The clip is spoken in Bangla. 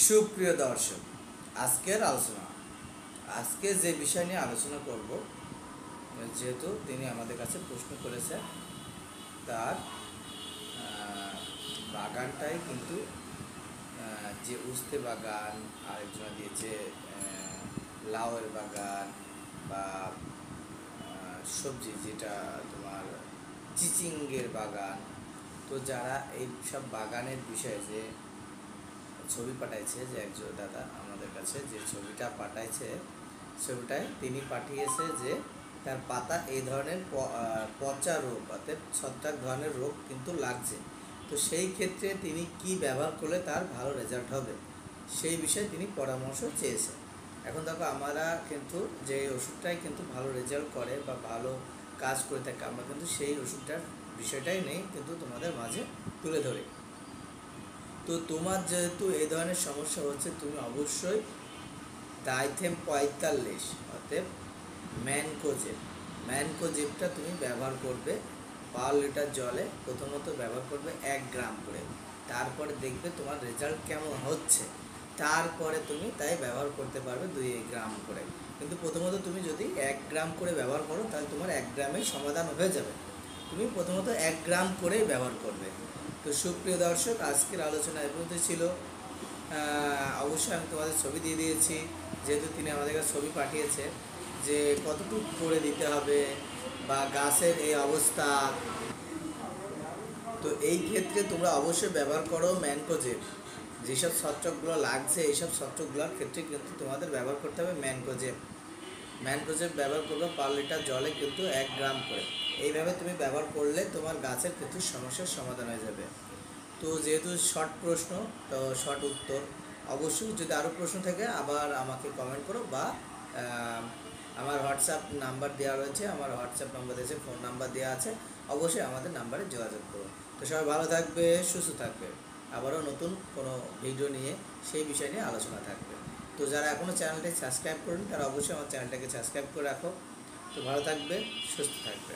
সুপ্রিয় দর্শক, আজকে যে বিষয় নিয়ে আলোচনা করব, যেহেতু তিনি আমাদের কাছে প্রশ্ন করেছেন, তার বাগানটাই কিন্তু যে উস্তে বাগান, আরেকজন দিয়েছে লাউয়ের বাগান বা সবজি যেটা তোমার চিচিঙ্গের বাগান। তো যারা এই সব বাগানের বিষয়ে যে ছবি পাঠাইছে, যে একজন দাদা আমাদের কাছে যে ছবিটা পাঠাইছে, ছবিটায় তিনি পাঠিয়েছে যে তার পাতা এই ধরনের পচা রোগ অর্থাৎ ছত্রাক ধরনের রোগ কিন্তু লাগছে। তো সেই ক্ষেত্রে তিনি কি ব্যবহার করলে তার ভালো রেজাল্ট হবে, সেই বিষয়ে তিনি পরামর্শ চেয়েছেন। এখন দেখো, আমরা কিন্তু যে ওষুধটাই কিন্তু ভালো রেজাল্ট করে বা ভালো কাজ করে থাকে, আমরা কিন্তু সেই ওষুধটার বিষয়টাই নেই কিন্তু তোমাদের মাঝে তুলে ধরি। তো তোমার যেহেতু এই ধরনের সমস্যা হচ্ছে, তুমি অবশ্যই ডাইথেম ৪৫ অর্থাৎ ম্যানকোজেবটা তুমি ব্যবহার করবে। পার লিটার জলে প্রথমত ব্যবহার করবে ১ গ্রাম করে, তারপরে দেখবে তোমার রেজাল্ট কেমন হচ্ছে, তারপরে তুমি তাই ব্যবহার করতে পারবে ২ গ্রাম করে। কিন্তু প্রথমত তুমি যদি ১ গ্রাম করে ব্যবহার করো, তাহলে তোমার ১ গ্রামের সমাধান হয়ে যাবে। তুমি প্রথমত ১ গ্রাম করেই ব্যবহার করবে। তো সুপ্রিয় দর্শক, আজকের আলোচনা এ পর্যন্ত ছিল। অবশ্যই আমি তোমাদের ছবি দিয়ে দিয়েছি, যেহেতু তিনি আমাদের কাছে ছবি পাঠিয়েছে যে কতটুকু করে দিতে হবে বা গাছের এই অবস্থা। তো এই ক্ষেত্রে তোমরা অবশ্যই ব্যবহার করো ম্যানকোজেব। যেসব ছত্রাকগুলো লাগছে, এইসব ছত্রাকগুলোর ক্ষেত্রে কিন্তু তোমাদের ব্যবহার করতে হবে ম্যানকোজেব ব্যবহার করবে পার লিটার জলে কিন্তু ১ গ্রাম করে। এইভাবে তুমি ব্যবহার করলে তোমার গাছের কিন্তু সমস্যার সমাধান হয়ে যাবে। তো যেহেতু শর্ট প্রশ্ন, তো শর্ট উত্তর। অবশ্যই যদি আরও প্রশ্ন থাকে আবার আমাকে কমেন্ট করো, বা আমার হোয়াটসঅ্যাপ নাম্বার দেওয়া রয়েছে, আমার হোয়াটসঅ্যাপ নাম্বার দিয়েছে, ফোন নাম্বার দেওয়া আছে, অবশ্যই আমাদের নাম্বারে যোগাযোগ করো। তো সবাই ভালো থাকবে, সুস্থ থাকবে। আবারও নতুন কোনো ভিডিও নিয়ে সেই বিষয় নিয়ে আলোচনা থাকবে। তো যারা এখনও চ্যানেলটি সাবস্ক্রাইব করেন, তারা অবশ্যই আমার চ্যানেলটাকে সাবস্ক্রাইব করে রাখো। তো ভালো থাকবে, সুস্থ থাকবে।